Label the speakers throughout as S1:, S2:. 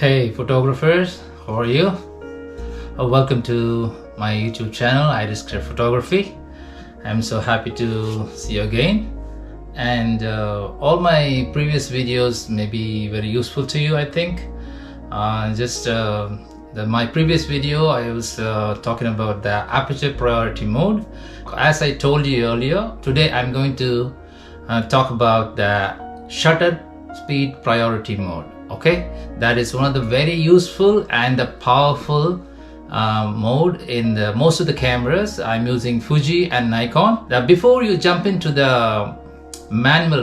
S1: Hey photographers, how are you? Welcome to my YouTube channel, Photography. I'm so happy to see you again, and all my previous videos may be very useful to you, I think. My previous video I was talking about the aperture priority mode. As I told you earlier, today I'm going to talk about the shutter speed priority mode. Okay, that is one of the very useful and the powerful mode in most of the cameras. I'm using Fuji and Nikon. Now before you jump into the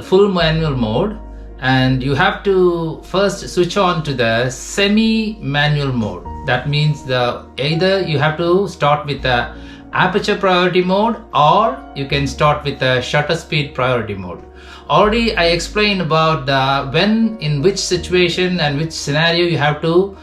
S1: full manual mode, and you have to first switch on to the semi-manual mode. That means either you have to start with the aperture priority mode, or you can start with the shutter speed priority mode. Already I explained about in which situation and which scenario you have to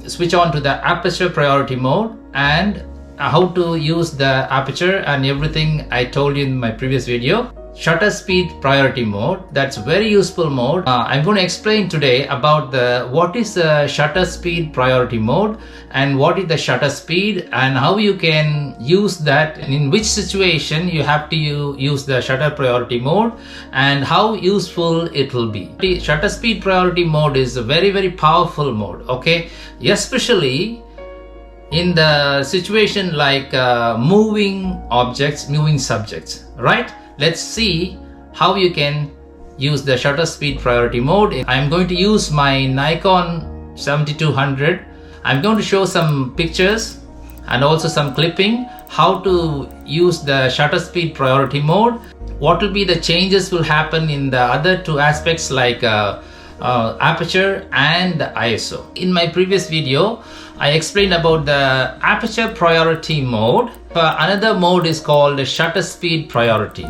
S1: switch on to the aperture priority mode, and how to use the aperture and everything I told you in my previous video. Shutter speed priority mode, that's very useful mode. I'm going to explain today about what is the shutter speed priority mode and what is the shutter speed and how you can use that, and in which situation you have to use the shutter priority mode and how useful it will be. The shutter speed priority mode is a very powerful mode, okay, especially in the situation like moving objects, moving subjects, right? Let's see how you can use the shutter speed priority mode. I'm going to use my Nikon 7200. I'm going to show some pictures and also some clipping how to use the shutter speed priority mode. What will be the changes will happen in the other two aspects like aperture and the ISO. In my previous video, I explained about the aperture priority mode. Another mode is called shutter speed priority.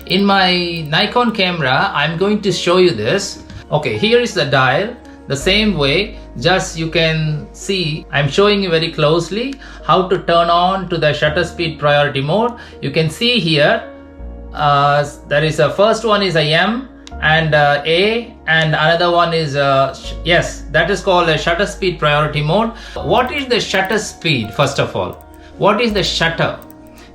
S1: In my Nikon camera, I'm going to show you this. Okay, here is the dial. The same way, just you can see, I'm showing you very closely how to turn on to the shutter speed priority mode. You can see here, there is a first one is a M and A, and another one is yes, that is called a shutter speed priority mode. What is the shutter speed? First of all, what is the shutter?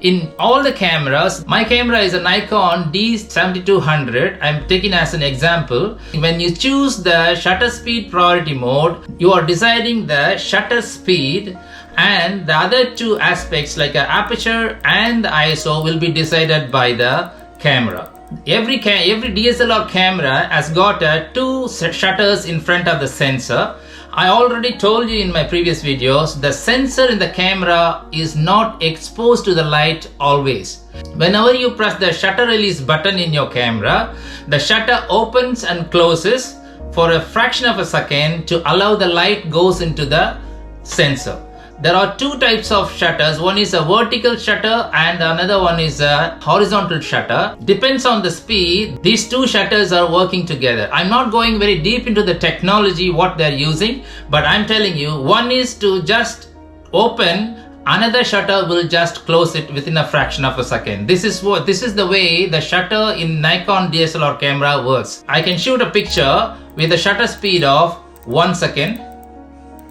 S1: In all the cameras, my camera is a Nikon D7200. I'm taking as an example. When you choose the shutter speed priority mode, you are deciding the shutter speed, and the other two aspects like aperture and the ISO will be decided by the camera. Every DSLR camera has got two shutters in front of the sensor. I already told you in my previous videos, the sensor in the camera is not exposed to the light always. Whenever you press the shutter release button in your camera, the shutter opens and closes for a fraction of a second to allow the light goes into the sensor. There are two types of shutters. One is a vertical shutter and another one is a horizontal shutter. Depends on the speed, these two shutters are working together. I'm not going very deep into the technology what they're using, but I'm telling you, one is to just open, another shutter will just close it within a fraction of a second. This is the way the shutter in Nikon DSLR camera works. I can shoot a picture with a shutter speed of 1 second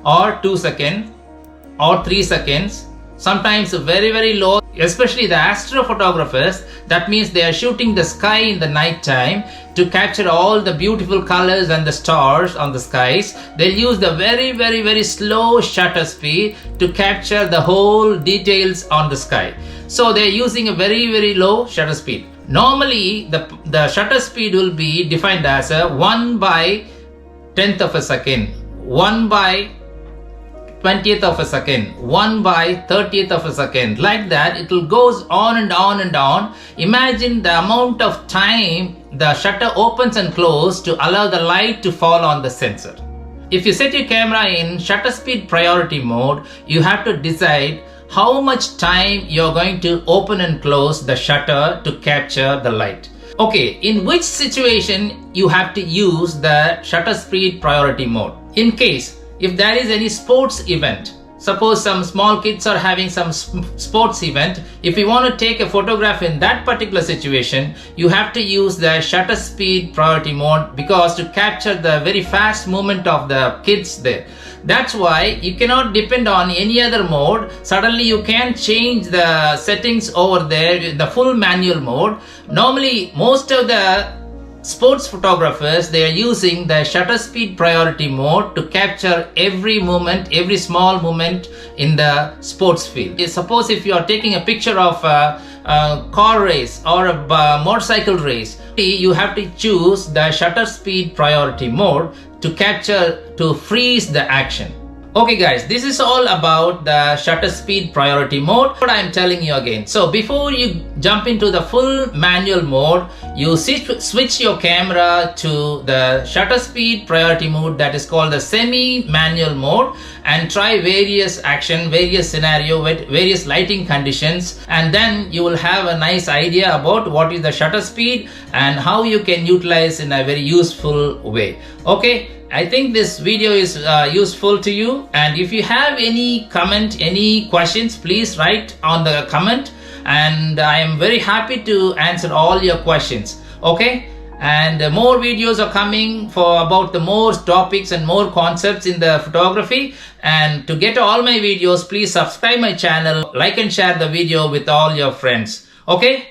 S1: or 2 seconds or 3 seconds, sometimes very low, especially the astrophotographers. That means they are shooting the sky in the night time to capture all the beautiful colors and the stars on the skies. They'll use the very slow shutter speed to capture the whole details on the sky. So they're using a very low shutter speed. Normally the shutter speed will be defined as a 1 by 10th of a second, 1 by 20th of a second, 1 by 30th of a second. Like that, it will goes on and on. Imagine the amount of time the shutter opens and closes to allow the light to fall on the sensor. If you set your camera in shutter speed priority mode, you have to decide how much time you're going to open and close the shutter to capture the light. Okay, in which situation you have to use the shutter speed priority mode? In case if there is any sports event, Suppose some small kids are having some sports event. If you want to take a photograph in that particular situation, you have to use the shutter speed priority mode, because to capture the very fast movement of the kids there. That's why you cannot depend on any other mode. Suddenly you can change the settings over there in the full manual mode. Normally most of the sports photographers, they are using the shutter speed priority mode to capture every movement, every small movement in the sports field. Suppose if you are taking a picture of a car race or a motorcycle race, you have to choose the shutter speed priority mode to capture, to freeze the action. Okay guys, this is all about the shutter speed priority mode. What I am telling you again. So before you jump into the full manual mode, you switch your camera to the shutter speed priority mode, that is called the semi-manual mode, and try various action, various scenario, various lighting conditions, and then you will have a nice idea about what is the shutter speed and how you can utilize in a very useful way. Okay, I think this video is useful to you, and if you have any comment, any questions, please write on the comment, and I am very happy to answer all your questions. Okay, and more videos are coming for about the more topics and more concepts in the photography. And to get all my videos, please subscribe my channel, like and share the video with all your friends. Okay.